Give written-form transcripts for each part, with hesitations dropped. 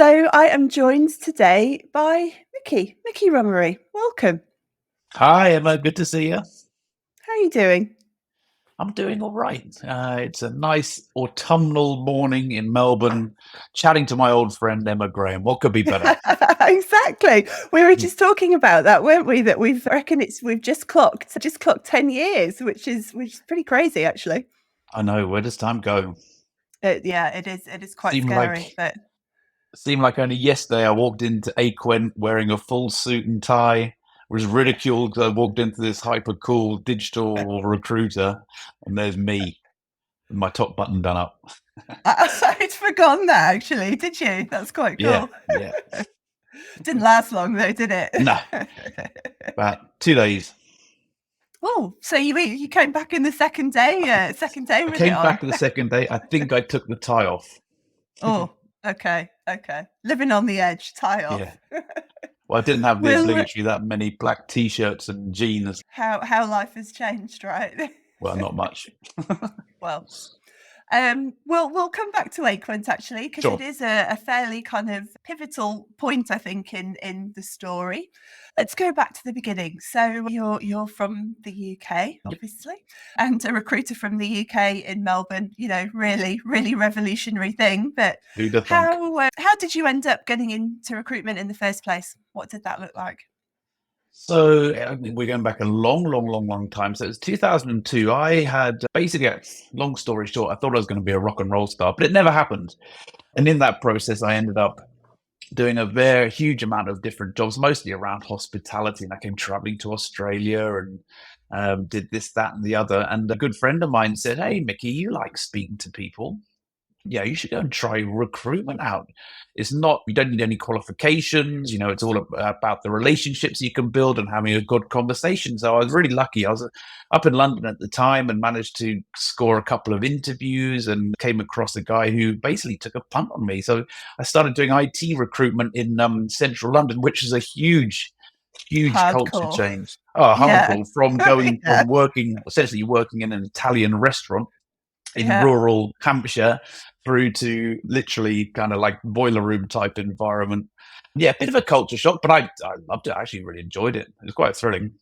So I am joined today by Mickey Rummery. Welcome. Hi, Emma. Good to see you. How are you doing? I'm doing all right. It's a nice autumnal morning in Melbourne, chatting to my old friend Emma Graham. What could be better? Exactly. We were Mm. just talking about that, weren't we? That we've just clocked 10 years, which is pretty crazy actually. I know. Where does time go? Yeah, it is quite Seemed scary, like but seemed like only yesterday I walked into Aquent wearing a full suit and tie. Was ridiculed because I walked into this hyper cool digital recruiter, and there's me with my top button done up. I'd forgotten that actually. Did you? That's quite Yeah, cool. yeah. Didn't last long though, did it? No, about 2 days. Oh, so you came back in the second day I with it came on. back the second day. I think I took the tie off. Oh, okay. Living on the edge, tie Yeah. off. Well, I didn't have the Well, obligatory that many black t-shirts and jeans. how life has changed, right? Well, not much. Well, we'll come back to Aquent actually because it Sure. is a fairly kind of pivotal point, I think, in the story. Let's go back to the beginning. So you're from the UK, Yep. obviously, and a recruiter from the UK in Melbourne. You know, really revolutionary thing. But Who'd have thunk? how did you end up getting into recruitment in the first place? What did that look like? So we're going back a long time. So it was 2002. I had basically, long story short, I thought I was going to be a rock and roll star, but it never happened. And in that process, I ended up doing a very huge amount of different jobs, mostly around hospitality. And I came traveling to Australia and did this, that, and the other. And a good friend of mine said, "Hey, Mickey, you like speaking to people. Yeah, you should go and try recruitment out. It's not, you don't need any qualifications. It's all about the relationships you can build and having a good conversation." So I was really lucky. I was up in London at the time and managed to score a couple of interviews and came across a guy who basically took a punt on me. So I started doing IT recruitment in central London, which is a huge culture Hardcore. change. Oh, Yeah. hardcore, from going Yeah. from working, essentially working in an Italian restaurant in Yeah. rural Hampshire through to literally kind of like boiler room type environment. Yeah, a bit of a culture shock, but I loved it. I actually really enjoyed it. It was quite thrilling.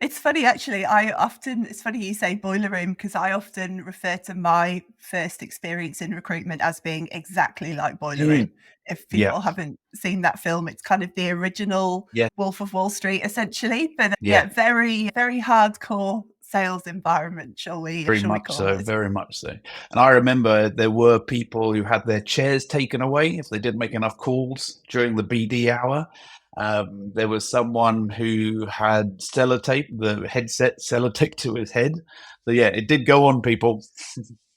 It's funny actually. It's funny you say boiler room because I often refer to my first experience in recruitment as being exactly like Boiler Room. Mm. If Yeah, people haven't seen that film, it's kind of the original yeah, Wolf of Wall Street, essentially. But yeah, yeah, very hardcore sales environment, very shall we much call so, it? very much so. And I remember there were people who had their chairs taken away if they didn't make enough calls during the BD hour. There was someone who had sellotape, the headset sellotape to his head. So yeah, it did go on, people.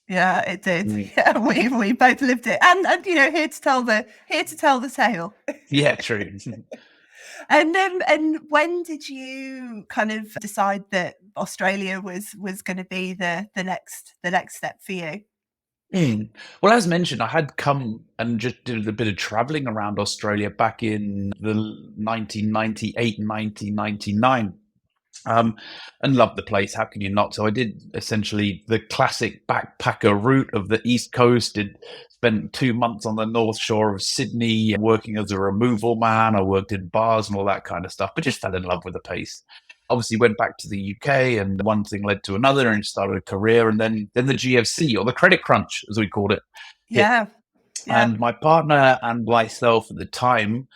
Yeah, it did. Mm. Yeah, we both lived it, and here to tell the tale. Yeah, true. And when did you kind of decide that Australia was going to be the next step for you? Mm. Well, as mentioned, I had come and just did a bit of traveling around Australia back in the 1998, 1999, and loved the place. How can you not? So I did essentially the classic backpacker route of the East Coast. Did spent 2 months on the North Shore of Sydney working as a removal man. I worked in bars and all that kind of stuff, but just fell in love with the place. Obviously, went back to the UK, and one thing led to another, and started a career. And then the GFC, or the credit crunch, as we called it, hit. Yeah, yeah. And my partner and myself at the time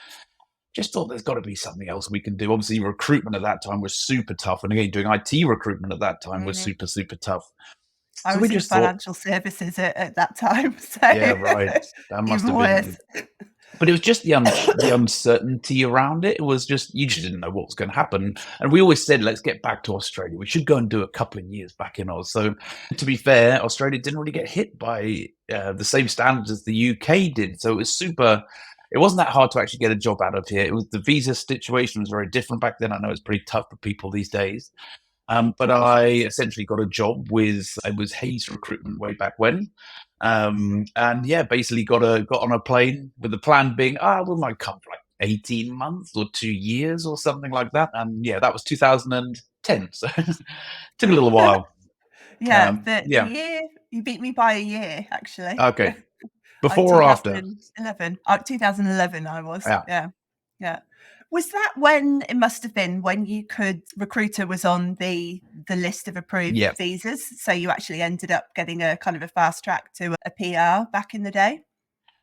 just thought there's got to be something else we can do. Obviously, recruitment at that time was super tough. And again, doing IT recruitment at that time was Mhm. super tough. I So we was in just thought, financial services at that time, yeah, so right. That must even have been, worse. but it was just the uncertainty around it. It was just, you just didn't know what was going to happen. And we always said, let's get back to Australia. We should go and do a couple of years back in Oz. So to be fair, Australia didn't really get hit by the same standards as the UK did. So it was super. It wasn't that hard to actually get a job out of here. It was, the visa situation was very different back then. I know it's pretty tough for people these days. But I essentially got a job with, it was Hayes Recruitment way back when. And yeah, basically got on a plane with the plan being, we might come for like 18 months or 2 years or something like that. And yeah, that was 2010. So took a little while. Yeah, the Yeah. year you beat me by a year, actually. Okay. Before or after? 2011. 2011 I was. Yeah. Yeah. Yeah. Was that when it must have been when you could recruiter was on the list of approved Yeah. visas, so you actually ended up getting a kind of a fast track to a PR back in the day?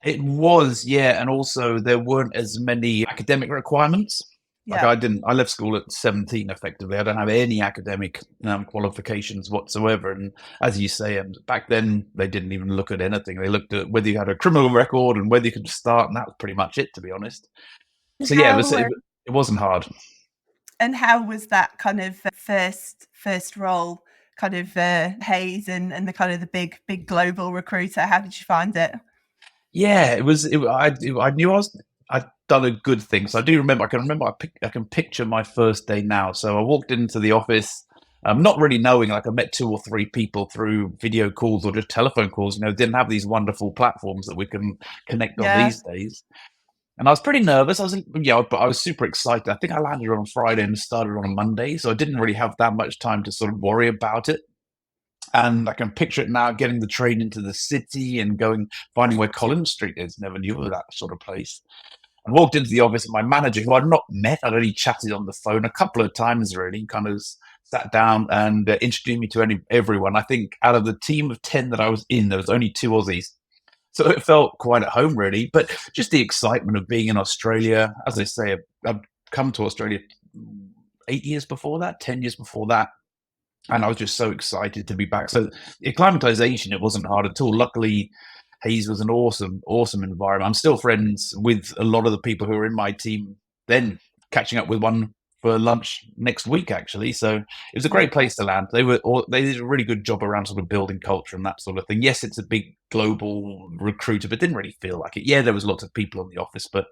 It was, yeah, and also there weren't as many academic requirements. Like Yeah. I left school at 17 effectively. I don't have any academic qualifications whatsoever. And as you say, back then they didn't even look at anything. They looked at whether you had a criminal record and whether you could start, and that was pretty much it, to be honest. And So yeah, how it wasn't hard. and how was that kind of first role, kind of Hayes and the kind of the big global recruiter? How did you find it? Yeah, it was. I knew I'd done a good thing. So I do remember. I can remember. I can picture my first day now. So I walked into the office, not really knowing. Like I met two or three people through video calls or just telephone calls. Didn't have these wonderful platforms that we can connect on Yeah. these days. And I was pretty nervous. But I was super excited. I think I landed on Friday and started on a Monday, so I didn't really have that much time to sort of worry about it. And I can picture it now, getting the train into the city and finding where Collins Street is. Never knew of that sort of place. I walked into the office, and my manager, who I'd not met, I'd only chatted on the phone a couple of times, really, kind of sat down and introduced me to everyone. I think out of the team of 10 that I was in, there was only two Aussies. So it felt quite at home, really. But just the excitement of being in Australia. As I say, I've come to Australia 8 years before that, 10 years before that, and I was just so excited to be back. So acclimatization, it wasn't hard at all. Luckily, Hayes was an awesome, awesome environment. I'm still friends with a lot of the people who are in my team. Then catching up with one for lunch next week, actually. So it was a great place to land. They did a really good job around sort of building culture and that sort of thing. Yes, it's a big global recruiter, but didn't really feel like it. Yeah, there was lots of people in the office, but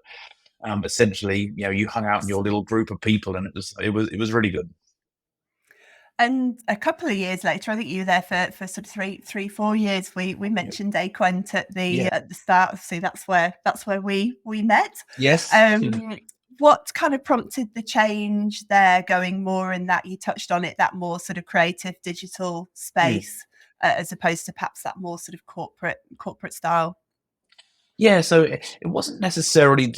essentially, you hung out in your little group of people, and it was really good. And a couple of years later, I think you were there for sort of 4 years. We Yeah. mentioned Aquent Yeah. at the start, so that's where we met. Yes. What kind of prompted the change there, going more in that you touched on it, that more sort of creative digital Mm. space, as opposed to perhaps that more sort of corporate style? Yeah, so it wasn't necessarily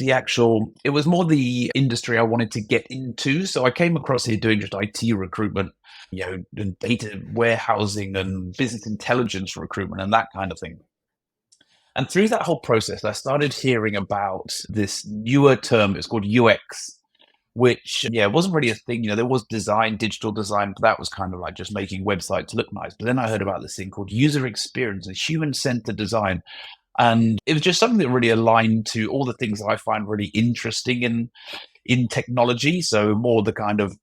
it was more the industry I wanted to get into. So I came across here doing just IT recruitment, and data warehousing and business intelligence recruitment and that kind of thing. And through that whole process, I started hearing about this newer term. It's called UX, which, yeah, wasn't really a thing. There was design, digital design, but that was kind of like just making websites look nice. But then I heard about this thing called user experience and human-centered design. And it was just something that really aligned to all the things that I find really interesting in technology. So more the kind of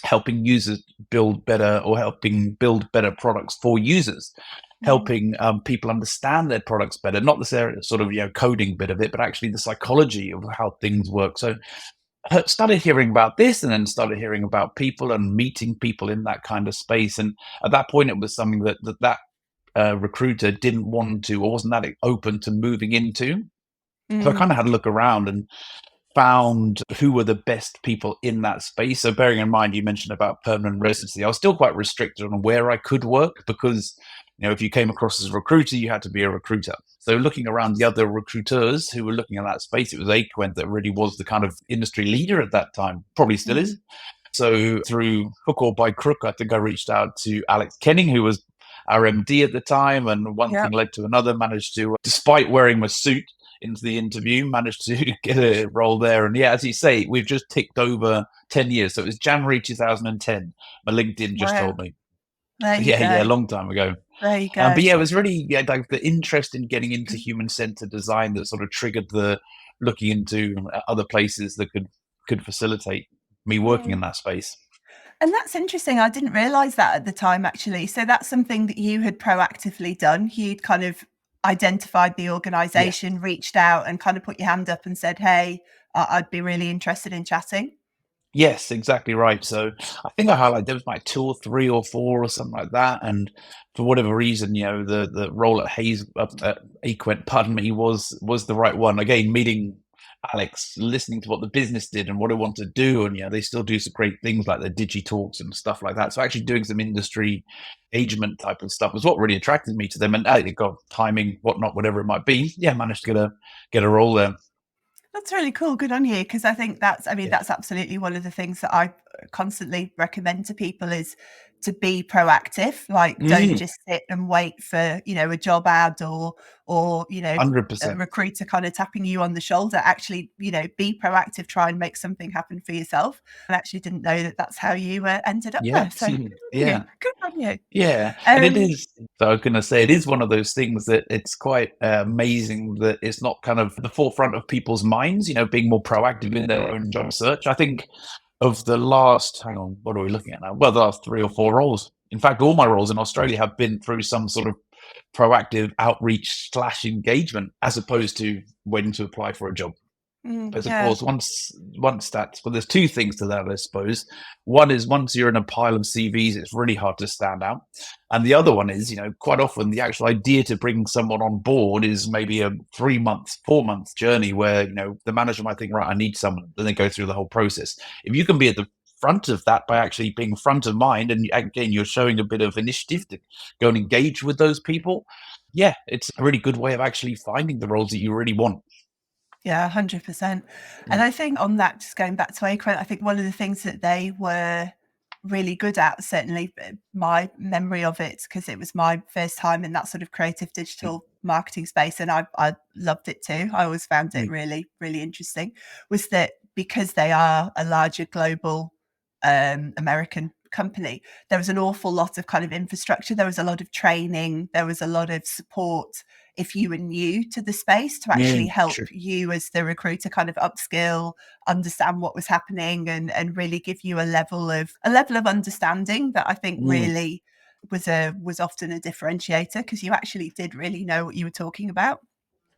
helping users build better, or helping build better products for users, Mm. helping people understand their products better, not the sort of coding bit of it, but actually the psychology of how things work. So I started hearing about this, and then started hearing about people and meeting people in that kind of space. And at that point, it was something that recruiter didn't want to, or wasn't that open to moving into. So I Mm. kind of had a look around and found who were the best people in that space. So bearing in mind, you mentioned about permanent residency, I was still quite restricted on where I could work, because if you came across as a recruiter, you had to be a recruiter. So looking around the other recruiters who were looking at that space, it was Aquent that really was the kind of industry leader at that time, probably still is. Mm. So through hook or by crook, I think I reached out to Alex Kenning, who was our MD at the time, and one thing Yep. led to another. Managed to, despite wearing my suit into the interview, managed to get a role there. And yeah, as you say, we've just ticked over 10 years. So it was January 2010. My LinkedIn just Wow. told me. There So you yeah, a go. long time ago. There you But go. yeah, it was really, yeah, like the interest in getting into human-centered design that sort of triggered the looking into other places that could facilitate me working Mm. in that space. And that's interesting. I didn't realize that at the time, actually. So that's something that you had proactively done. You'd kind of identified the Yeah. organization, reached out and kind of put your hand up and said, "Hey, I'd be really interested in chatting." Yes, exactly right. So I think I highlighted there was like two or three or four or something like that, and for whatever reason, the role at Aquent, pardon me, was the right one. Again, meeting Alex, listening to what the business did and what it wanted to do. And, they still do some great things like the Digi Talks and stuff like that. So actually doing some industry engagement type of stuff was what really attracted me to them. And they got timing, whatnot, whatever it might be. Yeah, managed to get a role there. That's really cool. Good on you. Because I think that's, I mean, Yeah. that's absolutely one of the things that I constantly recommend to people is to be proactive. Like, don't Mm, just sit and wait for, a job ad or, 100%. a recruiter kind of tapping you on the shoulder. Actually, be proactive, try and make something happen for yourself. And actually didn't know that that's how you ended up Yeah. there. So good on you. Yeah. Good on you. Yeah, and it Um, is. So I was going to say, it is one of those things that it's quite amazing that it's not kind of the forefront of people's minds. Being more proactive in their own job search. I think of the last, hang on, what are we looking at now? Well, the last 3 or 4 roles. In fact, all my roles in Australia have been through some sort of proactive outreach slash engagement, as opposed to waiting to apply for a job. But of yeah. course, once that's well, there's two things to that, I suppose. One is once you're in a pile of CVs, it's really hard to stand out, and the other one is, quite often the actual idea to bring someone on board is maybe a 3 month, 4 month journey where the manager might think, right, I need someone, then they go through the whole process. If you can be at the front of that by actually being front of mind, and again, you're showing a bit of initiative to go and engage with those people. Yeah, it's a really good way of actually finding the roles that you really want. Yeah, 100%. And Mm, I think on that, just going back to Acre, I think one of the things that they were really good at, certainly my memory of it, because it was my first time in that sort of creative mm, digital marketing space, and I loved it too. I always found it mm. really, really interesting, was that because they are a larger global American company, there was an awful lot of kind of infrastructure. There was a lot of training. There was a lot of support if you were new to the space to actually Mm, help true. you as the recruiter kind of upskill, understand what was happening and really give you a level of understanding that I think Mm. really was often a differentiator because you actually did really know what you were talking about.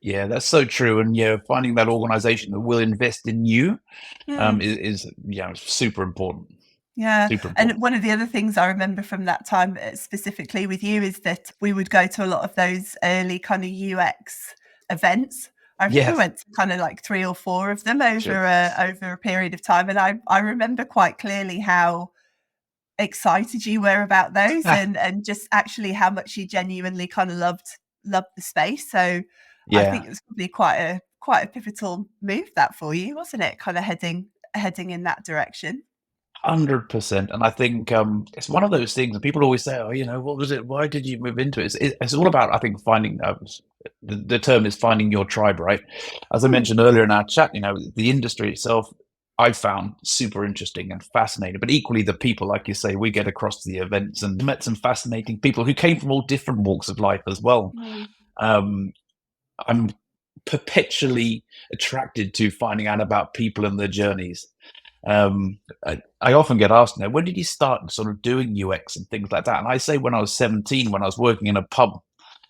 Yeah, that's so true. And finding that organization that will invest in you Mm. is super important. Yeah, Super and important. one of the other things I remember from that time, specifically with you, is that we would go to a lot of those early kind of UX events. I think we Yes, went to kind of like 3 or 4 of them true. over a period of time, and I remember quite clearly how excited you were about those and just actually how much you genuinely kind of loved the space. So I Yeah, think it was probably quite a pivotal move that for you, wasn't it? Kind of heading in that direction. 100%. And I think it's one of those things. And people always say, "Oh, what was it? Why did you move into it?" It's all about, I think, finding. The term is finding your tribe, right? As I Mm, mentioned earlier in our chat, the industry itself, I've found super interesting and fascinating. But equally, the people, like you say, we get across the events and met some fascinating people who came from all different walks of life as well. mm. Um, I'm perpetually attracted to finding out about people and their journeys. I often get asked, when did you start sort of doing UX and things like that? And I say when I was 17, when I was working in a pub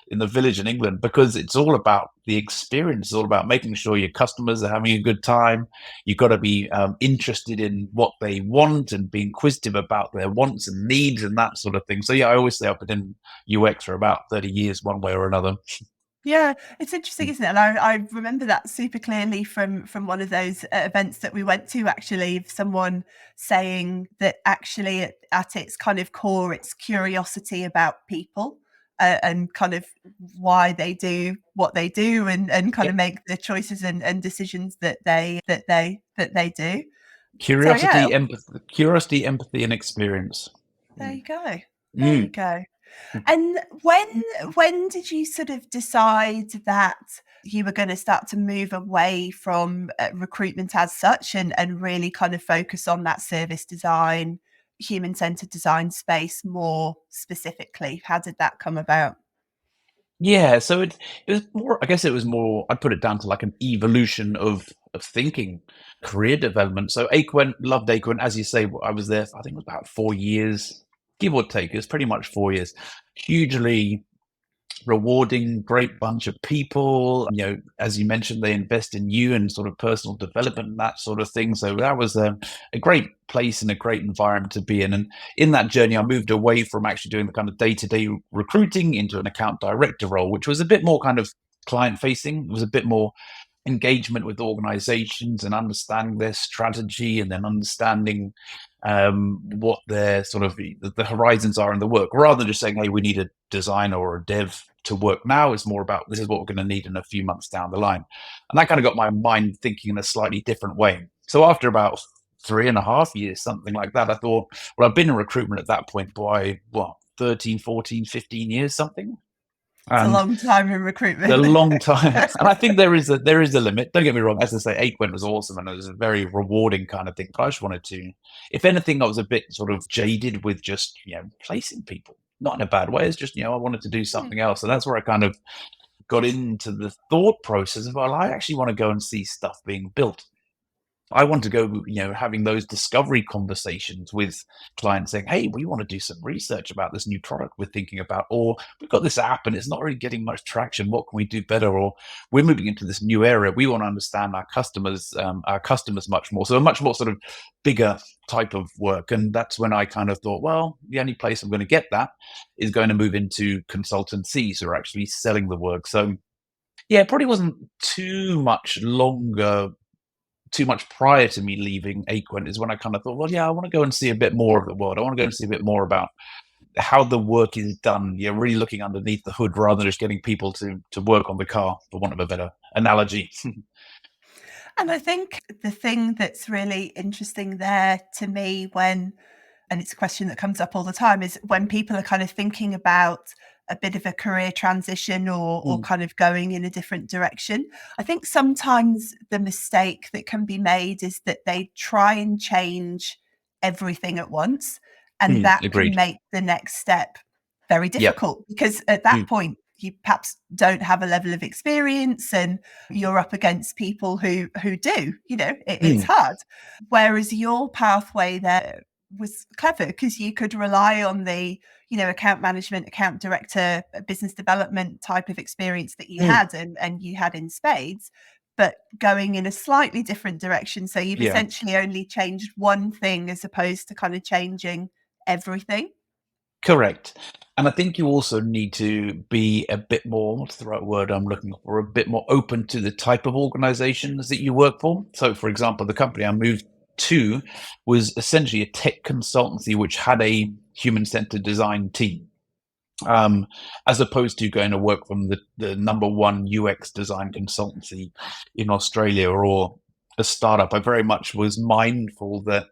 in the village in England, because it's all about the experience. It's all about making sure your customers are having a good time. You've got to be interested in what they want and be inquisitive about their wants and needs and that sort of thing. So yeah, I always say I've been in UX for about 30 years, one way or another. Yeah, it's interesting, isn't it? And I remember that super clearly from one of those events that we went to. Actually, of someone saying that actually at its kind of core, it's curiosity about people and kind of why they do what they do and kind of Yep. make the choices and decisions that they do. So yeah, Curiosity, empathy, and experience. there Mm. you go. There you Mm. go. And when did you sort of decide that you were going to start to move away from recruitment as such and really kind of focus on that service design, human centered design space more specifically? How did that come about? Yeah, so it was more. I guess it was more. I'd put it down to like an evolution of thinking, career development. So Aquent, loved Aquent, as you say. I was there. I think it was about 4 years, give or take. It was pretty much 4 years. Hugely rewarding, great bunch of people. As you mentioned, they invest in you and sort of personal development and that sort of thing. So that was a great place and a great environment to be in. And in that journey, I moved away from actually doing the kind of day-to-day recruiting into an account director role, which was a bit more kind of client facing. It was a bit more engagement with organizations and understanding their strategy, and then understanding what their sort of the horizons are in the work, rather than just saying, hey, we need a designer or a dev to work now. It's more about, this is what we're going to need in a few months down the line. And that kind of got my mind thinking in a slightly different way. So after about 3.5 years, something like that, I thought, well, I've been in recruitment at that point by what, 13, 14, 15 years, something. It's a And long time in a recruitment. long time. And I think there is a limit. Don't get me wrong. As I say, Aquent was awesome and it was a very rewarding kind of thing. But I just wanted to, if anything, I was a bit sort of jaded with just, placing people. Not in a bad way. It's just, I wanted to do something else. And that's where I kind of got into the thought process of, well, I actually want to go and see stuff being built. I want to go, having those discovery conversations with clients saying, hey, we want to do some research about this new product we're thinking about, or we've got this app and it's not really getting much traction. What can we do better? Or we're moving into this new area. We want to understand our customers much more. So a much more sort of bigger type of work. And that's when I kind of thought, well, the only place I'm going to get that is going to move into consultancies who are actually selling the work. So yeah, it probably wasn't too much prior to me leaving Aquent is when I kind of thought, well, yeah, I want to go and see a bit more of the world. I want to go and see a bit more about how the work is done. You're really looking underneath the hood rather than just getting people to work on the car, for want of a better analogy. And I think the thing that's really interesting there to me and it's a question that comes up all the time, is when people are kind of thinking about a bit of a career transition or Mm, kind of going in a different direction. I think sometimes the mistake that can be made is that they try and change everything at once, and that can agreed. make the next step very Yep. difficult, because at that Mm, point you perhaps don't have a level of experience and you're up against people who do, it's mm, hard. Whereas your pathway there was clever, because you could rely on the account management, account director, business development type of experience that you mm, had, and you had in spades, but going in a slightly different direction. So you've yeah. essentially only changed one thing as opposed to kind of changing everything. Correct. And I think you also need to be a bit more, what's the right word I'm looking for, a bit more open to the type of organizations that you work for. So, for example, the company I moved to was essentially a tech consultancy which had a human centered design team, um, as opposed to going to work from the number one UX design consultancy in Australia or a startup. I very much was mindful that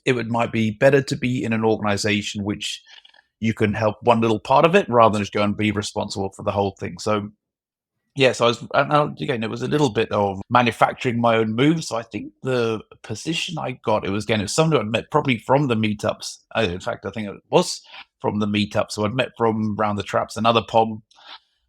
might be better to be in an organization which you can help one little part of it rather than just go and be responsible for the whole thing. So yeah, so again, it was a little bit of manufacturing my own moves. So I think the position I got, it was someone I'd met probably from the meetups. In fact, I think it was from the meetup. So I'd met from Round the Traps, another POM,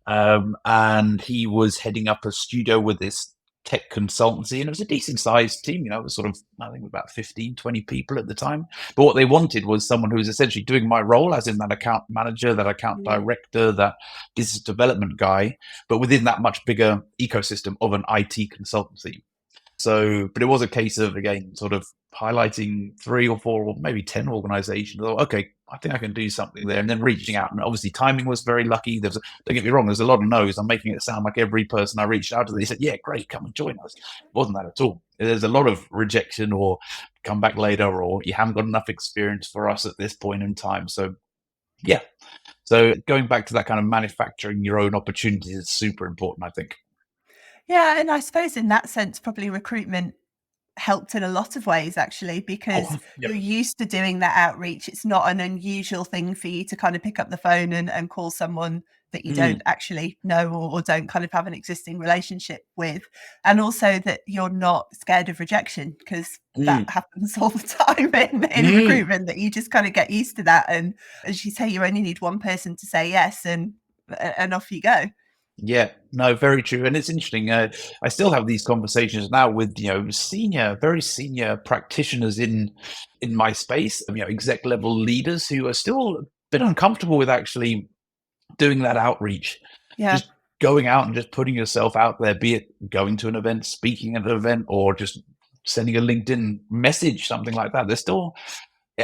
and he was heading up a studio with this tech consultancy, and it was a decent sized team. It was sort of, I think, about 15, 20 people at the time. But what they wanted was someone who was essentially doing my role, as in that account manager, that account Mm. director, that business development guy, but within that much bigger ecosystem of an IT consultancy. So, but it was a case of, again, sort of highlighting 3 or 4 or maybe 10 organizations. Oh, okay, I think I can do something there. And then reaching out. And obviously, timing was very lucky. Don't get me wrong, there's a lot of no's. I'm making it sound like every person I reached out to, they said, yeah, great, come and join us. It wasn't that at all. There's a lot of rejection or come back later or you haven't got enough experience for us at this point in time. So, yeah. So, going back to that kind of manufacturing your own opportunities is super important, I think. Yeah, and I suppose in that sense, probably recruitment helped in a lot of ways, actually, because Oh, you're yep. used to doing that outreach. It's not an unusual thing for you to kind of pick up the phone and call someone that you don't Mm, actually know, or don't kind of have an existing relationship with. And also that you're not scared of rejection, because that mm, happens all the time in mm. recruitment, that you just kind of get used to that. And as you say, you only need one person to say yes, and off you go. Yeah, no, very true, and it's interesting. I still have these conversations now with very senior practitioners in my space. Exec level leaders who are still a bit uncomfortable with actually doing that outreach, Yeah. just going out and just putting yourself out there. Be it going to an event, speaking at an event, or just sending a LinkedIn message, something like that. They're still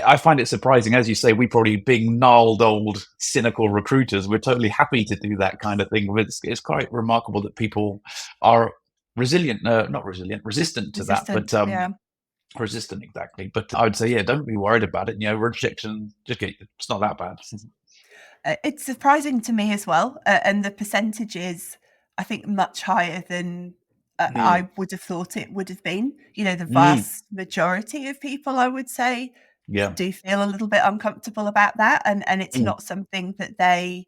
I find it surprising, as you say, we probably being gnarled old cynical recruiters, we're totally happy to do that kind of thing. But it's quite remarkable that people are resilient, not resilient, resistant to that, resistant. but Yeah. resistant exactly. But I would say, yeah, don't be worried about it. Rejection, just get it's not that bad. It's surprising to me as well, and the percentage is, I think, much higher than Mm, I would have thought it would have been. The mm, vast majority of people, I would say, yeah. do feel a little bit uncomfortable about that, and it's Mm, not something that they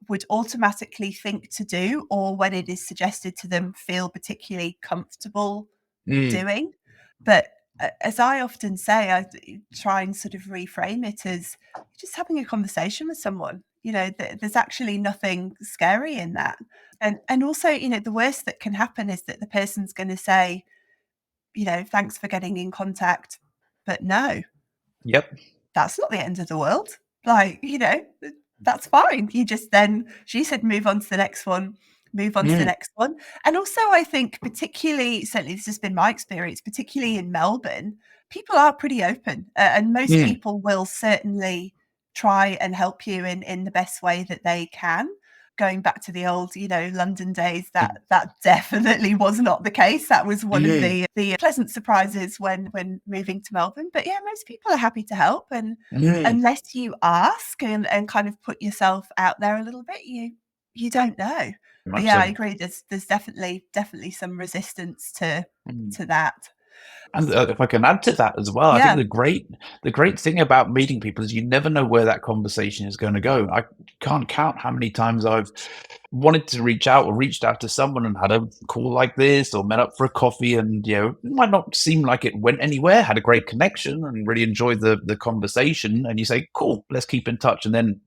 would automatically think to do, or when it is suggested to them, feel particularly comfortable mm, doing. But as I often say, I try and sort of reframe it as just having a conversation with someone. There's actually nothing scary in that. And also, the worst that can happen is that the person's going to say, thanks for getting in contact, but no, yep. that's not the end of the world. Like, that's fine. You just then, she said, move on to the next one, move on to the Mm, next one. And also, I think, particularly, certainly this has been my experience, particularly in Melbourne, people are pretty open, and most mm, people will certainly try and help you in the best way that they can. Going back to the old, London days, that definitely was not the case. That was one of mm, the pleasant surprises when moving to Melbourne. But yeah, most people are happy to help, and mm. unless you ask and kind of put yourself out there a little bit, you don't know. But Much yeah, so. I agree. There's definitely some resistance to Mm. that. And if I can add to that as well, I think Yeah, the great thing about meeting people is you never know where that conversation is going to go. I can't count how many times I've wanted to reach out or reached out to someone and had a call like this or met up for a coffee, and it might not seem like it went anywhere, had a great connection and really enjoyed the conversation, and you say, cool, let's keep in touch. And then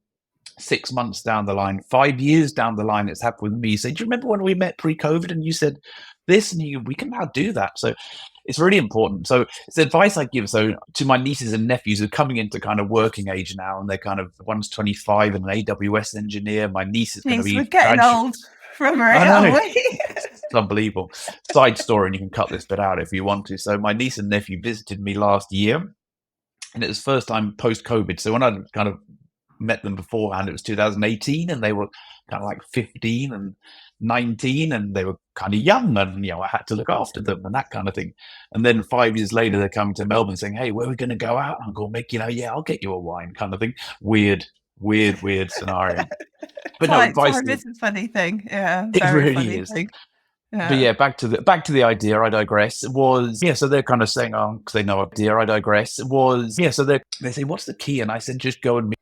6 months down the line, 5 years down the line, it's happened with me. You say, do you remember when we met pre-COVID and you said this, and we can now do that? So it's really important. So it's advice I give. So to my nieces and nephews who are coming into kind of working age now, and they're kind of, one's 25 and an AWS engineer. My niece is going to means we're be getting graduate. old from her, I aren't know. we? It's unbelievable. Side story, and you can cut this bit out if you want to. So my niece and nephew visited me last year, and it was first time post COVID. So when I kind of met them beforehand, it was 2018, and they were kind of like 15 and 19, and they were kind of young, and I had to look after them and that kind of thing. And then 5 years later, they're coming to Melbourne saying, "Hey, where are we going to go out?" And I go, "Mick, yeah, I'll get you a wine," kind of thing. Weird, weird scenario. But no advice. Time is a funny thing. Yeah, It very really funny is. thing. But Yeah. yeah, back to the idea. I digress. It was, yeah. So they're kind of saying, "Oh, because they know idea." I digress. It was, yeah. So they say, "What's the key?" And I said, "Just go and meet."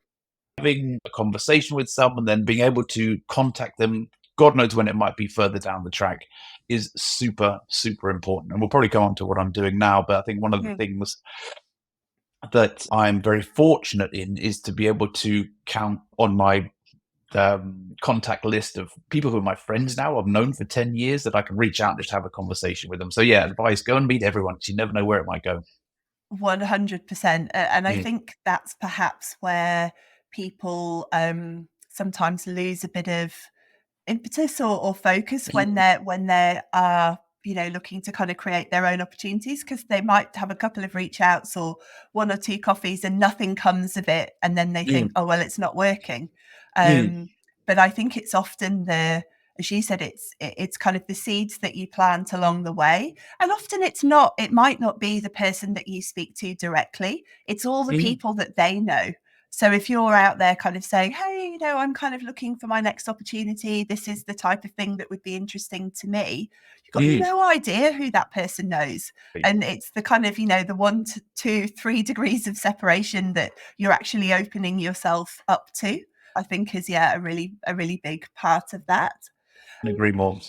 Having a conversation with someone, then being able to contact them, God knows when it might be further down the track, is super, super important. And we'll probably go on to what I'm doing now. But I think one of the Mm. things that I'm very fortunate in is to be able to count on my contact list of people who are my friends now, I've known for 10 years, that I can reach out and just have a conversation with them. So, yeah, advice, go and meet everyone because you never know where it might go. 100%. And I Mm, think that's perhaps where people sometimes lose a bit of impetus or focus when mm, they are looking to kind of create their own opportunities, because they might have a couple of reach outs or one or two coffees and nothing comes of it, and then they think, mm, oh well, it's not working. mm, But I think it's often as you said, it's kind of the seeds that you plant along the way, and often it might not be the person that you speak to directly, it's all the mm, people that they know. So if you're out there kind of saying, hey, I'm kind of looking for my next opportunity, this is the type of thing that would be interesting to me, you've got mm. no idea who that person knows. And it's the kind of, the 1 to 2, 3 degrees of separation that you're actually opening yourself up to, I think is, yeah, a really big part of that. Agree more.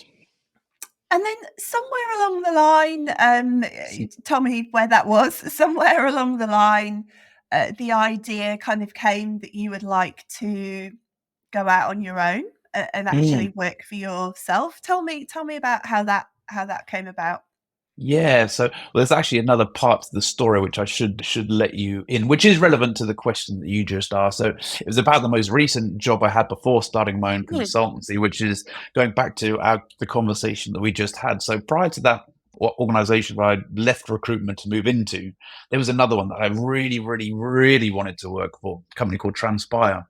And then somewhere along the line, tell me where that was. Somewhere along the line, the idea kind of came that you would like to go out on your own and actually Mm. work for yourself. Tell me about how that came about. Yeah, so there's actually another part to the story which I should let you in, which is relevant to the question that you just asked. So it was about the most recent job I had before starting my own Mm. consultancy, which is going back to the conversation that we just had. So prior to that organization where I left recruitment to move into, there was another one that I really, really, really wanted to work for, a company called Transpire.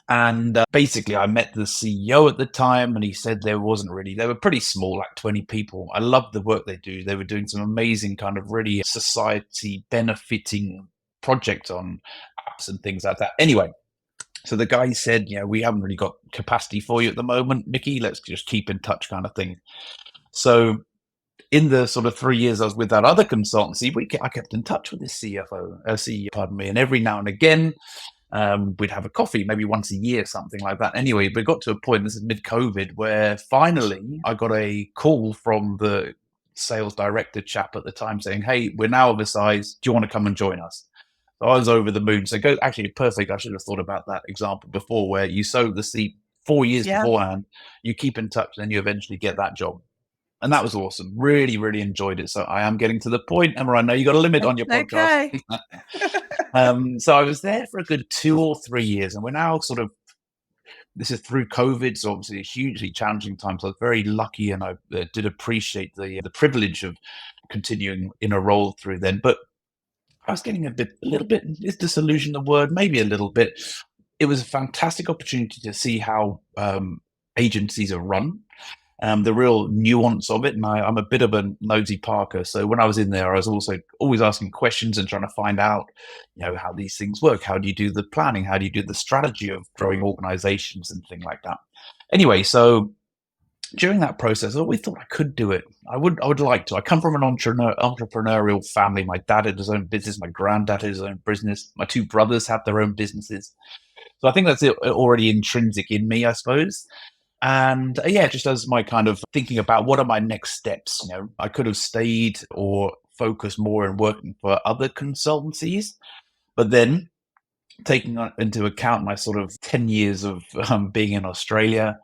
And basically, I met the CEO at the time, and he said they were pretty small, like 20 people. I loved the work they do. They were doing some amazing kind of really society benefiting projects on apps and things like that. Anyway, so the guy said, we haven't really got capacity for you at the moment, Mickey. Let's just keep in touch, kind of thing. So in the sort of 3 years I was with that other consultancy, I kept in touch with this CEO, pardon me, and every now and again, we'd have a coffee, maybe once a year, something like that. Anyway, we got to a point, this is mid-COVID, where finally I got a call from the sales director chap at the time saying, hey, we're now of a size. Do you want to come and join us? So I was over the moon. So actually perfect. I should have thought about that example before, where you sow the seed 4 years Yeah. beforehand, you keep in touch, and then you eventually get that job. And that was awesome. Really, really enjoyed it. So I am getting to the point, Emma. I know you got a limit on your podcast. Okay. So I was there for a good 2 or 3 years, and we're now this is through COVID, so obviously a hugely challenging time. So I was very lucky, and I did appreciate the privilege of continuing in a role through then. But I was getting a little bit, is disillusioned the word? Maybe a little bit. It was a fantastic opportunity to see how agencies are run, the real nuance of it. And I'm a bit of a nosy Parker. So when I was in there, I was also always asking questions and trying to find out, how these things work. How do you do the planning? How do you do the strategy of growing organizations and things like that? Anyway, so during that process, I always thought I could do it. I would like to. I come from an entrepreneurial family. My dad had his own business. My granddad had his own business. My two brothers have their own businesses. So I think that's already intrinsic in me, I suppose. And just as my kind of thinking about what are my next steps, I could have stayed or focused more in working for other consultancies, but then taking into account my sort of 10 years of being in Australia,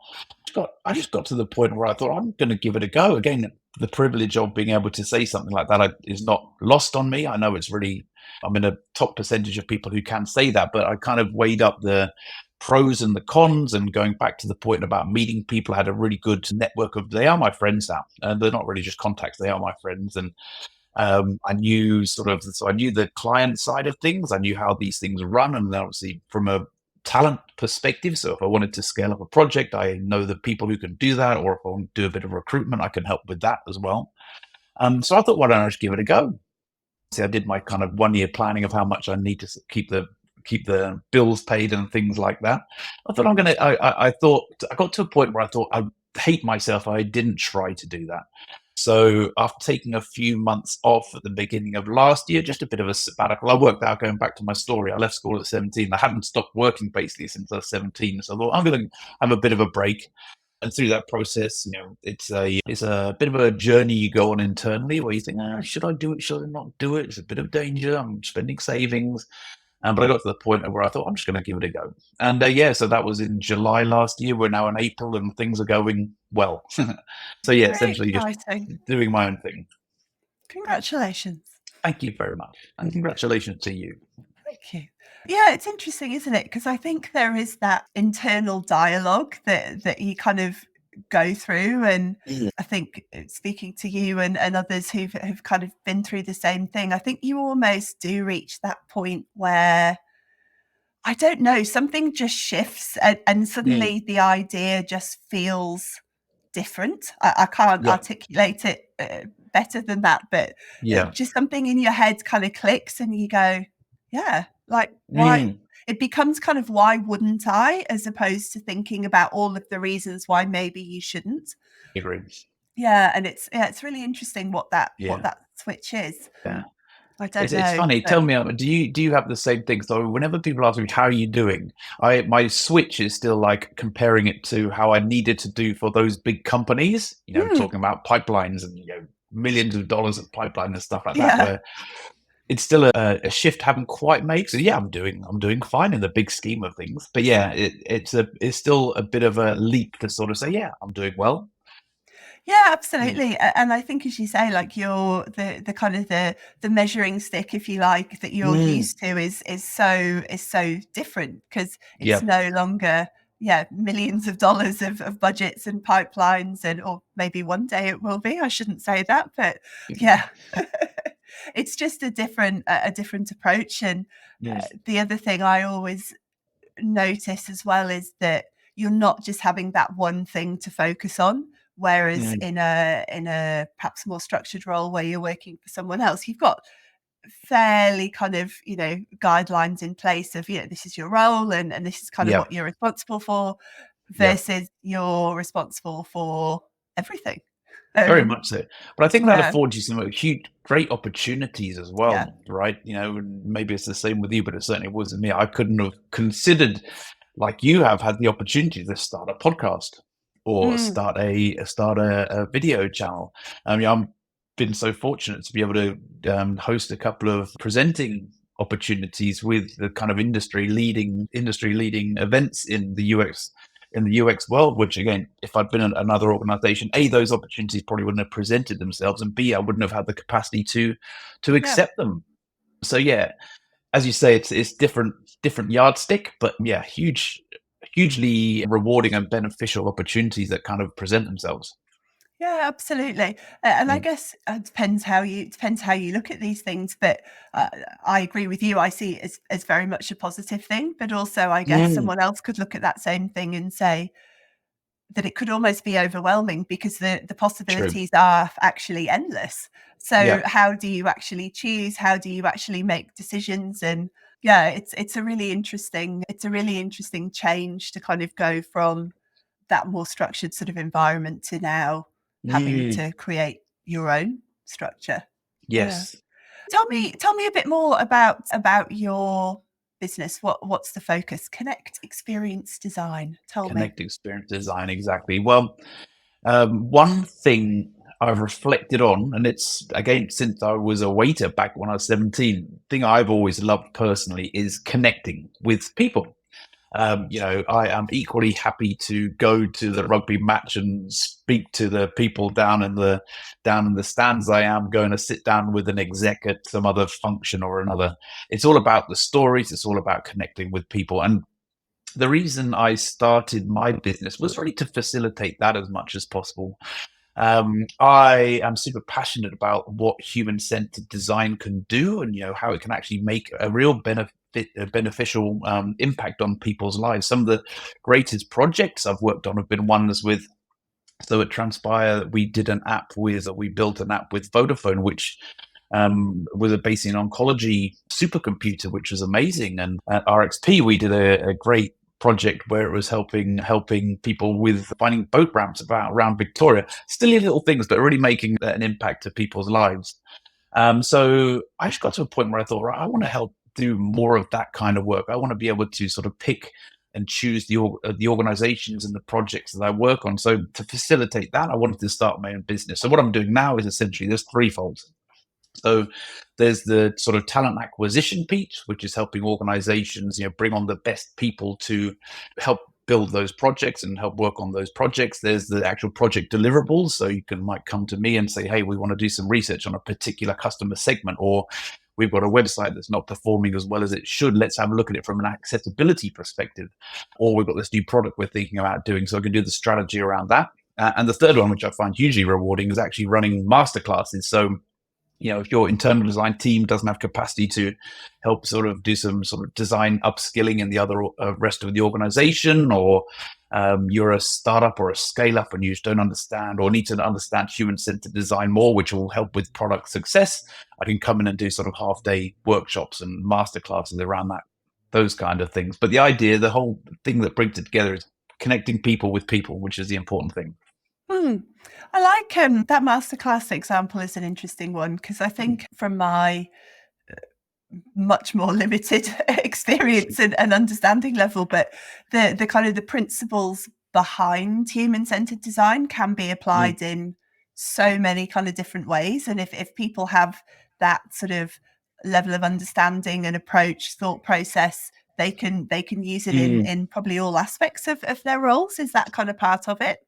I just got to the point where I thought I'm going to give it a go. Again, the privilege of being able to say something like that is not lost on me. I know I'm in a top percentage of people who can say that, but I kind of weighed up the pros and the cons, and going back to the point about meeting people, I had a really good network they are my friends now, and they're not really just contacts, they are my friends. And I knew the client side of things. I knew how these things run, and obviously from a talent perspective. So if I wanted to scale up a project, I know the people who can do that, or if I want to do a bit of recruitment, I can help with that as well. So I thought, why don't I just give it a go? So I did my kind of 1 year planning of how much I need to keep the bills paid and things like that. I thought I thought I got to a point where I thought I hate myself. I didn't try to do that. So after taking a few months off at the beginning of last year, just a bit of a sabbatical, I worked out, going back to my story. I left school at 17. I hadn't stopped working basically since I was 17. So I thought I'm going to have a bit of a break. And through that process, it's a bit of a journey you go on internally, where you think, should I do it? Should I not do it? It's a bit of danger. I'm spending savings. But I got to the point where I thought I'm just going to give it a go. And so that was in July last year. We're now in April, and things are going well. So Very essentially just exciting. doing my own thing. Congratulations. Thank you very much. And congratulations to you. Thank you. Yeah, it's interesting, isn't it? Because I think there is that internal dialogue that you kind of go through. And I think speaking to you and others who've kind of been through the same thing, I think you almost do reach that point where, I don't know, something just shifts, and suddenly the idea just feels different. I can't Yeah. articulate it better than that, but Yeah. just something in your head kind of clicks, and you go, yeah, like, why? It becomes kind of, why wouldn't I, as opposed to thinking about all of the reasons why maybe you shouldn't. Agreed. Yeah, and it's really interesting what that Yeah. switch is. Yeah. I don't It's know. funny. But Tell me, do you have the same thing? So whenever people ask me how are you doing, my switch is still like comparing it to how I needed to do for those big companies. Talking about pipelines and millions of dollars of pipeline and stuff like that. yeah. Where it's still a shift I haven't quite made. So yeah, I'm doing fine in the big scheme of things. But yeah, it's still a bit of a leap to sort of say, yeah, I'm doing well. Yeah, absolutely. And I think, as you say, like, you're the kind of the measuring stick, if you like, that you're used to is so different, because it's Yeah. no longer millions of dollars of budgets and pipelines, and or maybe one day it will be. I shouldn't say that, but yeah. It's just a different approach. And the other thing I always notice as well is that you're not just having that one thing to focus on. Whereas Mm, in a perhaps more structured role where you're working for someone else, you've got fairly kind of, guidelines in place of, this is your role and this is kind of yeah, what you're responsible for, yeah. versus you're responsible for everything. Very much so. But I think that Yeah, affords you some huge, great opportunities as yeah. well, right? Maybe it's the same with you, but it certainly was with me. I couldn't have considered, like you have, had the opportunity to start a podcast or Mm, start a video channel. I mean, I've been so fortunate to be able to host a couple of presenting opportunities with the kind of industry leading events in the UX world, which again, if I'd been in another organization, A, those opportunities probably wouldn't have presented themselves, and B, I wouldn't have had the capacity to yeah. accept them. So yeah, as you say, it's different yardstick, but yeah, hugely rewarding and beneficial opportunities that kind of present themselves. Yeah, absolutely. And I Mm. guess it depends how you look at these things. But uh, I agree with you. I see it as very much a positive thing. But also, I guess Mm, someone else could look at that same thing and say that it could almost be overwhelming because the true. possibilities are actually endless. So Yeah. how do you actually choose? How do you actually make decisions? And yeah, it's a really interesting change to kind of go from that more structured sort of environment to now having Mm, to create your own structure. Yeah. yes. Tell me a bit more about your business. What's the focus? Connect experience design. Tell me. Connect experience design, exactly. Well, one thing I've reflected on, and it's again since I was a waiter back when I was 17, thing I've always loved personally is connecting with people. I am equally happy to go to the rugby match and speak to the people down in the stands. I am going to sit down with an exec at some other function or another. It's all about the stories. It's all about connecting with people. And the reason I started my business was really to facilitate that as much as possible. I am super passionate about what human-centered design can do, and how it can actually make a real beneficial impact on people's lives. Some of the greatest projects I've worked on have been ones with. So at Transpire, we built an app with Vodafone, which was basically an oncology supercomputer, which was amazing. And at RXP, we did a great project where it was helping people with finding boat ramps around Victoria. Silly little things, but really making an impact to people's lives. So I just got to a point where I thought, right, I want to help do more of that kind of work. I want to be able to sort of pick and choose the organizations and the projects that I work on. So to facilitate that, I wanted to start my own business. So what I'm doing now is essentially there's threefold. So there's the sort of talent acquisition piece, which is helping organizations, bring on the best people to help build those projects and help work on those projects. There's the actual project deliverables. So might come to me and say, hey, we want to do some research on a particular customer segment, or we've got a website that's not performing as well as it should. Let's have a look at it from an accessibility perspective. Or we've got this new product we're thinking about doing. So I can do the strategy around that. And the third one, which I find hugely rewarding, is actually running masterclasses. So if your internal design team doesn't have capacity to help sort of do some sort of design upskilling in the other rest of the organization, or you're a startup or a scale up and you just don't understand or need to understand human centered design more, which will help with product success, I can come in and do sort of half day workshops and masterclasses around that, those kind of things. But the whole thing that brings it together is connecting people with people, which is the important thing. Hmm. I like that masterclass example is an interesting one because I think from my much more limited experience and understanding level, but the kind of the principles behind human-centered design can be Mm, applied in so many kind of different ways. And if people have that sort of level of understanding and approach, thought process, they can use it in mm. in probably all aspects of their roles. Is that kind of part of it?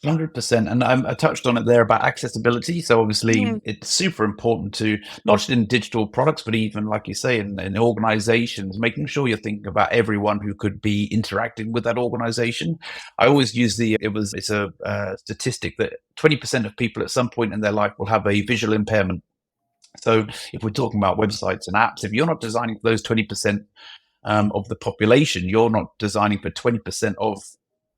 100%. And I touched on it there about accessibility. So Mm, obviously, it's super important to not just in digital products, but even like you say, in organizations, making sure you're thinking about everyone who could be interacting with that organization. I always use it's a statistic that 20% of people at some point in their life will have a visual impairment. So if we're talking about websites and apps, if you're not designing for those 20%, of the population. You're not designing for 20% of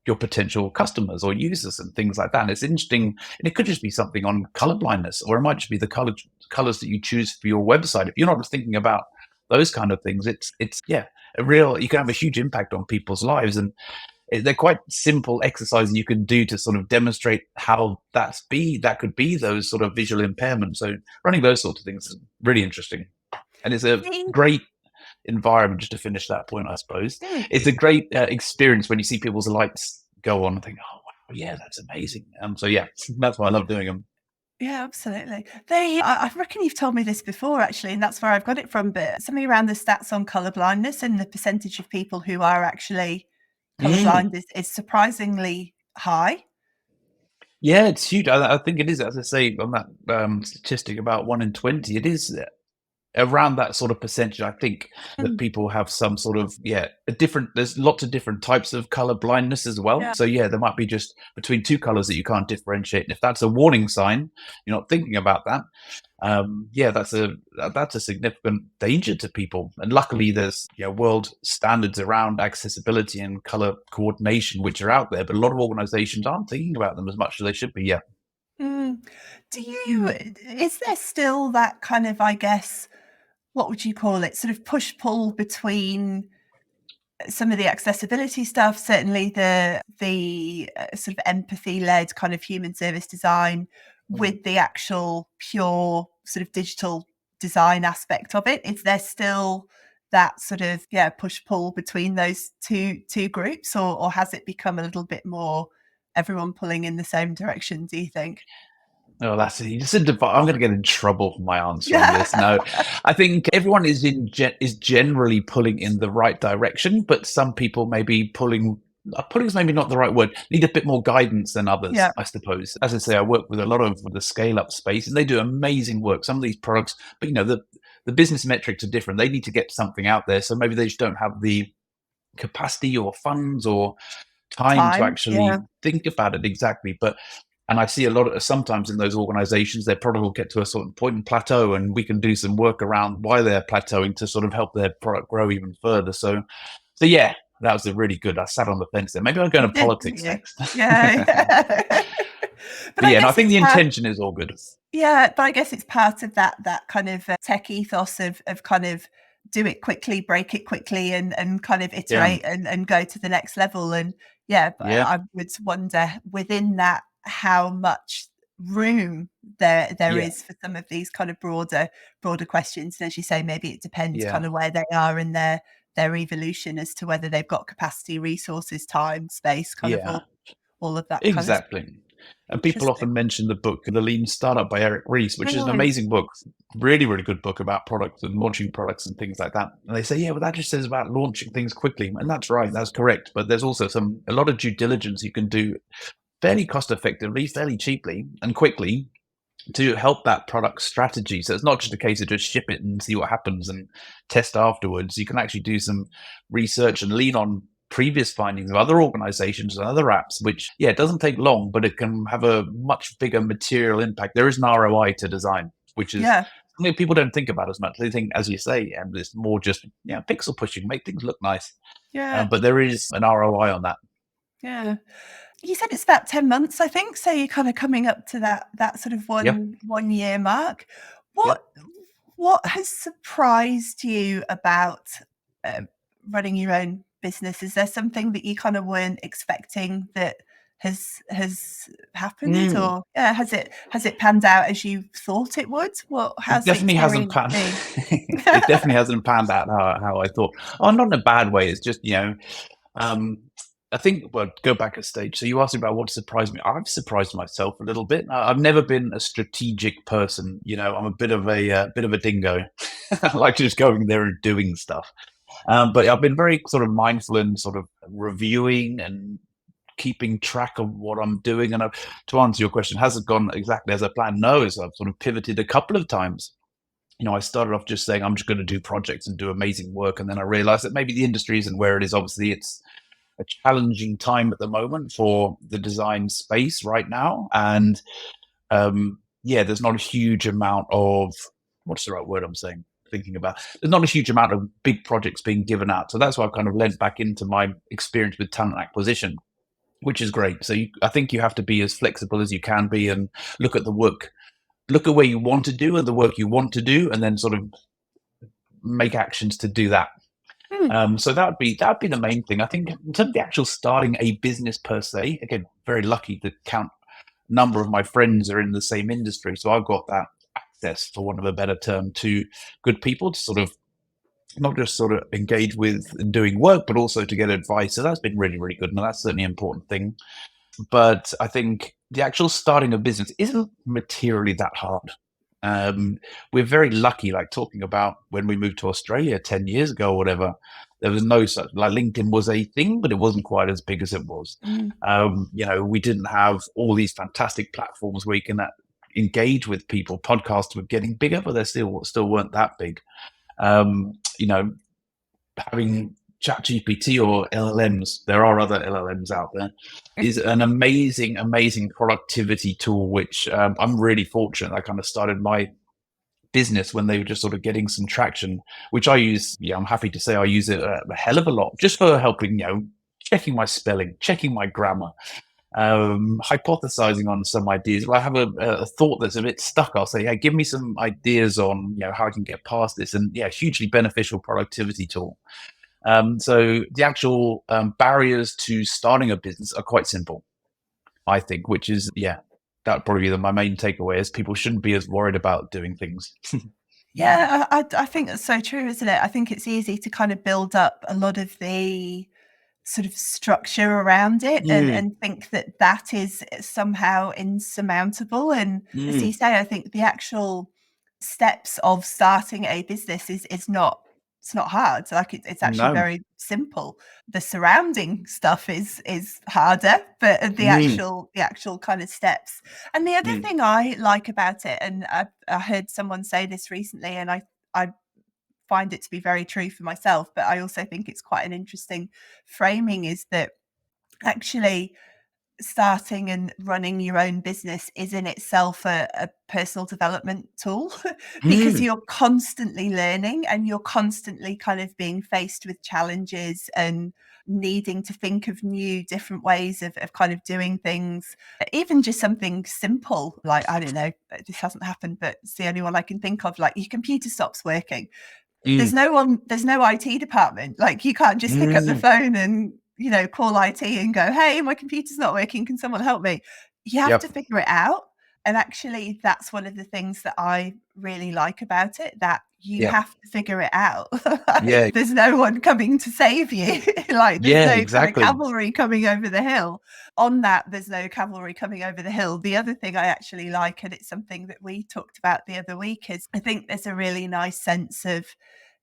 your potential customers or users and things like that. And it's interesting, and it could just be something on color blindness, or it might just be the colors that you choose for your website. If you're not thinking about those kind of things, it's yeah, a real, you can have a huge impact on people's lives. And they're quite simple exercises you can do to sort of demonstrate how that could be those sort of visual impairments. So running those sorts of things is really interesting, and it's a See? great environment. Just to finish that point, I suppose Mm. it's a great experience when you see people's lights go on and think, oh wow, yeah, that's amazing. So yeah, that's why I love doing them. Yeah, absolutely. I reckon you've told me this before, actually, and that's where I've got it from. But something around the stats on colour blindness and the percentage of people who are actually Mm. colourblind is surprisingly high. Yeah, it's huge. I think it is, as I say, on that statistic about 1 in 20, it is around that sort of percentage. I think that Mm, people have some sort of, a different, there's lots of different types of color blindness as well. yeah. So yeah, there might be just between two colors that you can't differentiate. And if that's a warning sign, you're not thinking about that. Yeah, that's a significant danger to people. And luckily there's world standards around accessibility and color coordination which are out there, but a lot of organizations aren't thinking about them as much as they should be. Yeah. Mm. Is there still that kind of, I guess, what would you call it, sort of push-pull between some of the accessibility stuff, certainly the sort of empathy-led kind of human service design Mm. with the actual pure sort of digital design aspect of it? Is there still that sort of, yeah, push-pull between those two groups, or has it become a little bit more everyone pulling in the same direction, do you think? Oh, that's it. I'm going to get in trouble for my answer on Yeah. this. No, I think everyone is generally pulling in the right direction, but some people may be pulling is maybe not the right word. Need a bit more guidance than others, Yeah. I suppose. As I say, I work with a lot of the scale up space, and they do amazing work. Some of these products, but the business metrics are different. They need to get something out there, so maybe they just don't have the capacity or funds or time to Time. Yeah. actually think about it exactly. But and I see a lot of sometimes in those organizations, their product will get to a certain point and plateau, and we can do some work around why they're plateauing to sort of help their product grow even further. So yeah, that was a really good. I sat on the fence there. Maybe I'll go You into did, didn't politics you? next. Yeah, yeah. But But I yeah, and I guess think it's the part intention is all good. Yeah, but I guess it's part of that kind of, tech ethos of kind of do it quickly, break it quickly, and kind of Yeah, iterate and go to the next level, and yeah, but yeah, I would wonder within that how much room there yeah, is for some of these kind of broader questions, and as you say, maybe it depends yeah, kind of where they are in their evolution as to whether they've got capacity, resources, time, space, kind of yeah. all of that kind of stuff. Exactly. And people Interesting. often mention the book The Lean Startup by Eric Ries, which is an Mm, amazing book, really, really good book about products and launching products and things like that. And they say, yeah, well, that just says about launching things quickly. And that's right, that's correct. But there's also a lot of due diligence you can do fairly cost effectively, fairly cheaply and quickly to help that product strategy. So it's not just a case of just ship it and see what happens and test afterwards. You can actually do some research and lean on previous findings of other organizations and other apps, which, yeah, it doesn't take long, but it can have a much bigger material impact. There is an ROI to design, which is yeah, something people don't think about as much. They think, as you say, and it's more just, pixel pushing, make things look nice. yeah. But there is an ROI on that. Yeah. You said it's about 10 months, I think, so you're kinda coming up to that sort of Yeah. 1 year mark. Yeah. What what has surprised you about, um, running your own business? Is there something that you kinda weren't expecting that has happened, Mm. or yeah, has it panned out as you thought it would? It How's the definitely hasn't experience panned. been? It definitely hasn't panned out how I thought. Oh, not in a bad way. It's just um, I think. Well, go back a stage. So you asked me about what surprised me. I've surprised myself a little bit. I've never been a strategic person. I'm a bit of a dingo. I like just going there and doing stuff. But I've been very sort of mindful and sort of reviewing and keeping track of what I'm doing. And to answer your question, has it gone exactly as I planned? No, as I've sort of pivoted a couple of times. I started off just saying I'm just going to do projects and do amazing work, and then I realized that maybe the industry isn't where it is. Obviously, it's a challenging time at the moment for the design space right now, and yeah, there's not a huge amount of what's the right word I'm saying. thinking about. There's not a huge amount of big projects being given out. So that's why I've kind of lent back into my experience with talent acquisition, which is great. So I think you have to be as flexible as you can be and look at the work, look at where you want to do and the work you want to do, and then sort of make actions to do that. Mm. So that'd be the main thing. I think in terms of the actual starting a business per se, again, very lucky to count number of my friends are in the same industry. So I've got that access, for want of a better term, to good people to sort of not just sort of engage with doing work, but also to get advice. So that's been really, really good. And that's certainly an important thing. But I think the actual starting a business isn't materially that hard. We're very lucky, like talking about when we moved to Australia 10 years ago or whatever, there was no such, like LinkedIn was a thing, but it wasn't quite as big as it was. Mm. We didn't have all these fantastic platforms where you can engage with people. Podcasts were getting bigger, but they still weren't that big. Having ChatGPT or LLMs, there are other LLMs out there, is an amazing, amazing productivity tool, which I'm really fortunate. I kind of started my business when they were just sort of getting some traction, which I use. Yeah, I'm happy to say I use it a hell of a lot just for helping, checking my spelling, checking my grammar, hypothesizing on some ideas. If I have a thought that's a bit stuck, I'll say, hey, give me some ideas on, how I can get past this. And yeah, hugely beneficial productivity tool. So the actual barriers to starting a business are quite simple, I think, which is, that'd probably be my main takeaway is people shouldn't be as worried about doing things. Yeah, I think that's so true, isn't it? I think it's easy to kind of build up a lot of the sort of structure around it and Mm, think that that is somehow insurmountable. And as you mm, say, I think the actual steps of starting a business is not, it's not hard. Like it's actually no. very simple. The surrounding stuff is harder, but Mm, the actual kind of steps. And the other mm, thing I like about it, and I heard someone say this recently, and I find it to be very true for myself, but I also think it's quite an interesting framing, is that actually starting and running your own business is in itself a personal development tool because mm, you're constantly learning and you're constantly kind of being faced with challenges and needing to think of new different ways of kind of doing things. Even just something simple like, I don't know, this hasn't happened but it's the only one I can think of, like your computer stops working. mm, There's no IT department. Like you can't just pick up the mm. phone and, call IT and go, "Hey, my computer's not working. Can someone help me?" You have to Yep. figure it out. And actually that's one of the things that I really like about it, that you Yep. have to figure it out. Yeah. Like, there's no one coming to save you. Like there's Yeah, no kind of exactly. cavalry coming over the hill. On that, there's no cavalry coming over the hill. The other thing I actually like, and it's something that we talked about the other week, is I think there's a really nice sense of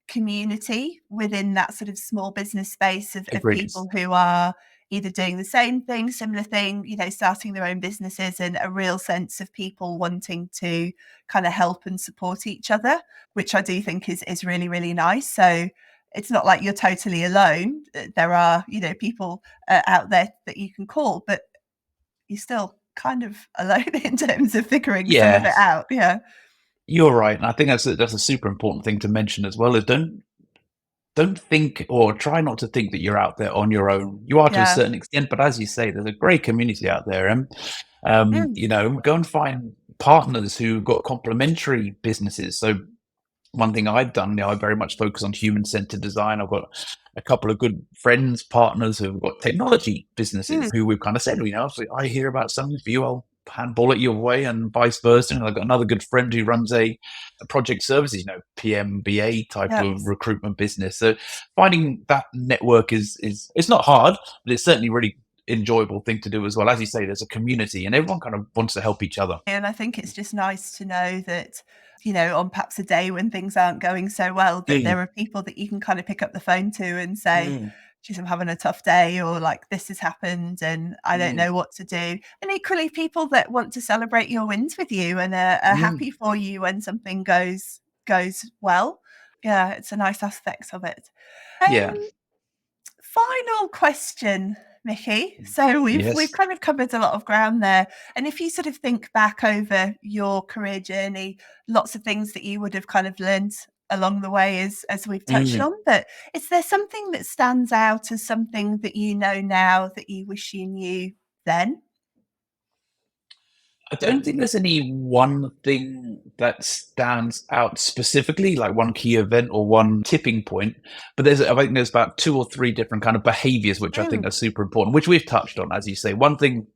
community within that sort of small business space of Agreed. people who are either doing the same thing, similar thing, starting their own businesses, and a real sense of people wanting to kind of help and support each other, which I do think is really, really nice. So it's not like you're totally alone. There are, people out there that you can call, but you're still kind of alone in terms of figuring some of Yeah, it out. Yeah. you're right. And I think that's a super important thing to mention as well, is don't think or try not to think that you're out there on your own. You are to a Yeah. certain extent, but as you say, there's a great community out there. And Mm. go and find partners who've got complementary businesses. So one thing I've done, I very much focus on human-centered design. I've got a couple of good friends, partners who've got technology businesses Mm. who we've kind of said, so I hear about something for you, I'll handball it your way, and vice versa. And I've got another good friend who runs a project services, PMBA type Yeah. of recruitment business. So finding that network is it's not hard, but it's certainly really enjoyable thing to do as well. As you say, there's a community and everyone kind of wants to help each other. And I think it's just nice to know that, on perhaps a day when things aren't going so well, that there Mm, are people that you can kind of pick up the phone to and say, mm, "Geez, I'm having a tough day," or like, "This has happened and I don't mm, know what to do." And equally, people that want to celebrate your wins with you and are mm. happy for you when something goes well. Yeah, it's a nice aspect of it. Yeah. Final question, Mickey. So we've Yes. kind of covered a lot of ground there. And if you sort of think back over your career journey, lots of things that you would have kind of learned along the way, as we've touched Mm. on. But is there something that stands out as something that you know now that you wish you knew then? I don't think there's any one thing that stands out specifically, like one key event or one tipping point. But I think there's about two or three different kind of behaviors which I think Mm. are super important, which we've touched on, as you say. One thing,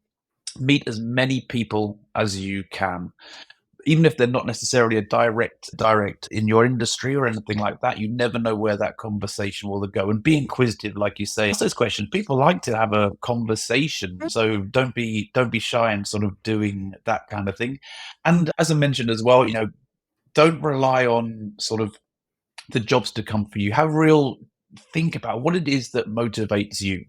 meet as many people as you can, even if they're not necessarily a direct in your industry or anything like that. You never know where that conversation will go, and be inquisitive, like you say. Ask those questions. People like to have a conversation, so don't be shy in sort of doing that kind of thing. And as I mentioned as well, don't rely on sort of the jobs to come for you. Have real think about what it is that motivates you.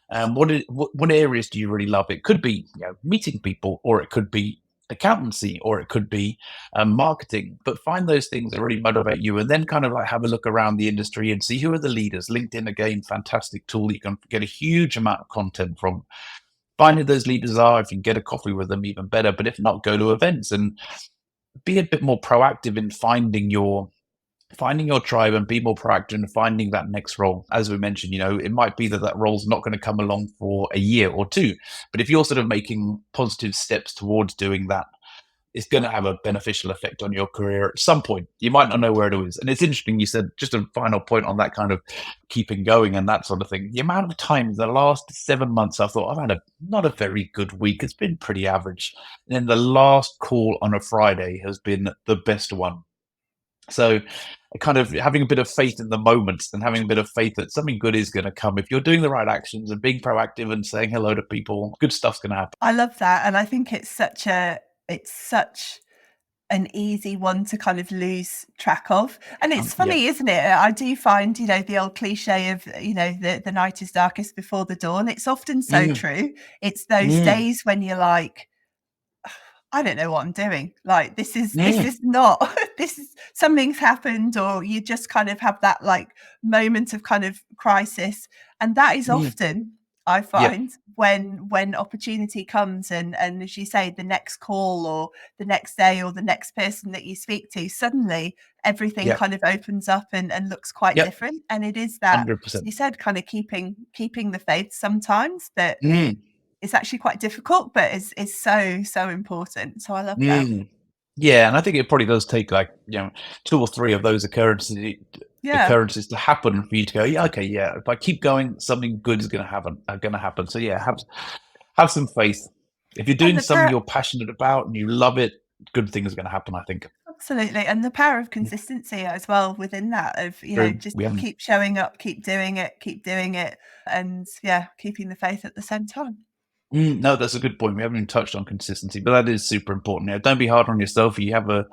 What areas do you really love? It could be meeting people, or it could be accountancy, or it could be marketing. But find those things that really motivate you, and then kind of like have a look around the industry and see who are the leaders. LinkedIn, again, fantastic tool. You can get a huge amount of content from. Find who those leaders are. If you can get a coffee with them, even better. But if not, go to events and be a bit more proactive in finding your tribe, and be more proactive in finding that next role. As we mentioned, it might be that role's not going to come along for a year or two, but if you're sort of making positive steps towards doing that, it's going to have a beneficial effect on your career at some point. You might not know where it is. And it's interesting, you said, just a final point on that kind of keeping going and that sort of thing. The amount of times the last 7 months I thought, I've had not a very good week. It's been pretty average. And then the last call on a Friday has been the best one. So kind of having a bit of faith in the moments, and having a bit of faith that something good is going to come. If you're doing the right actions and being proactive and saying hello to people, good stuff's going to happen. I love that, and I think it's such an easy one to kind of lose track of. And it's Yeah. funny, isn't it? I do find, the old cliche of, the night is darkest before the dawn. It's often so Mm, true. It's those mm, days when you're like, I don't know what I'm doing. Like this mm, is not this is something's happened, or you just kind of have that like moment of kind of crisis. And that is mm. often, I Yeah, find, when opportunity comes, and as you say, the next call or the next day or the next person that you speak to, suddenly everything yeah, kind of opens up and looks quite yep, different. And it is that, as 100%. you said, kind of keeping the faith sometimes, that Mm, it's actually quite difficult, but is so, so important. So I love that. mm. Yeah, and I think it probably does take like, two or three of those Yeah. occurrences to happen for you to go, yeah, okay, yeah, if I keep going, something good is going to happen. So yeah, have some faith. If you're And doing the something power, you're passionate about and you love it, good things are going to happen, I think. absolutely. And the power of Yeah. consistency as well within that, of, True. just We haven't. keep showing up, keep doing it. And yeah, keeping the faith at the same time. No, that's a good point. We haven't even touched on consistency, but that is super important. Yeah, don't be hard on yourself. If you have a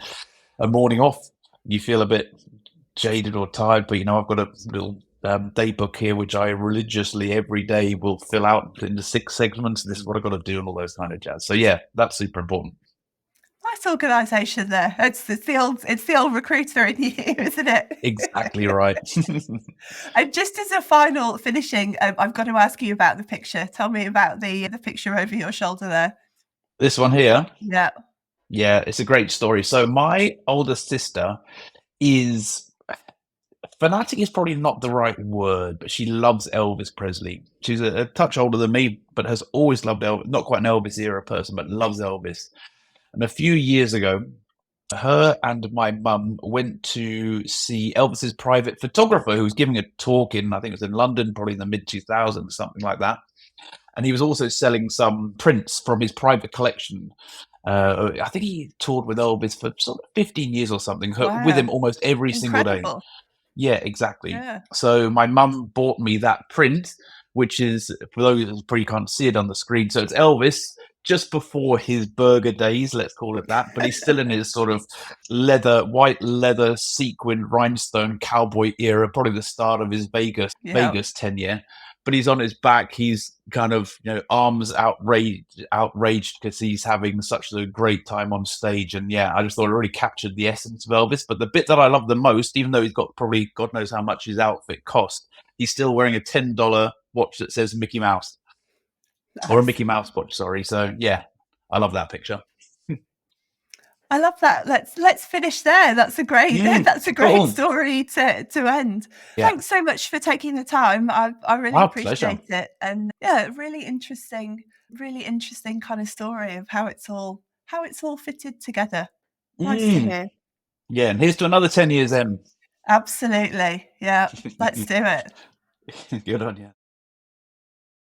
morning off, you feel a bit jaded or tired, but I've got a little day book here which I religiously every day will fill out into 6 segments. This is what I've got to do, and all those kind of jazz. So yeah, that's super important. Nice organisation there. It's the old recruiter in you, isn't Exactly it? right. And just as a final finishing, I've got to ask you about the picture. Tell me about the picture over your shoulder there. This one here, Yeah. yeah, it's a great story. So my older sister is fanatic is probably not the right word, but she loves Elvis Presley. She's a touch older than me, but has always loved Elvis. Not quite an Elvis era person, but loves Elvis. And a few years ago, her and my mum went to see Elvis's private photographer, who was giving a talk in, I think it was in London, probably in the mid 2000s, something like that. And he was also selling some prints from his private collection. I think he toured with Elvis for sort of 15 years or something, with him Wow. almost every single day. Incredible. Yeah, exactly. Yeah. So my mum bought me that print, which is, for those who probably can't see it on the screen, so it's Elvis just before his burger days, let's call it that, but he's still in his sort of white leather sequin rhinestone cowboy era, probably the start of his Yeah. Vegas tenure. But he's on his back. He's kind of, arms outraged because he's having such a great time on stage. And yeah, I just thought it really captured the essence of Elvis. But the bit that I love the most, even though he's got probably God knows how much his outfit cost, he's still wearing a $10 watch that says Mickey Mouse, or a Nice. Mickey Mouse watch. Sorry. So yeah, I love that picture. I love that. Let's finish there. That's a great that's a great Cool. story to end. Yeah. Thanks so much for taking the time. I really Our pleasure. appreciate it. And yeah, really interesting kind of story of how it's all fitted together. Nice to Mm. hear. Yeah, and here's to another 10 years, M. Absolutely. Yeah. Let's do it. Good on you.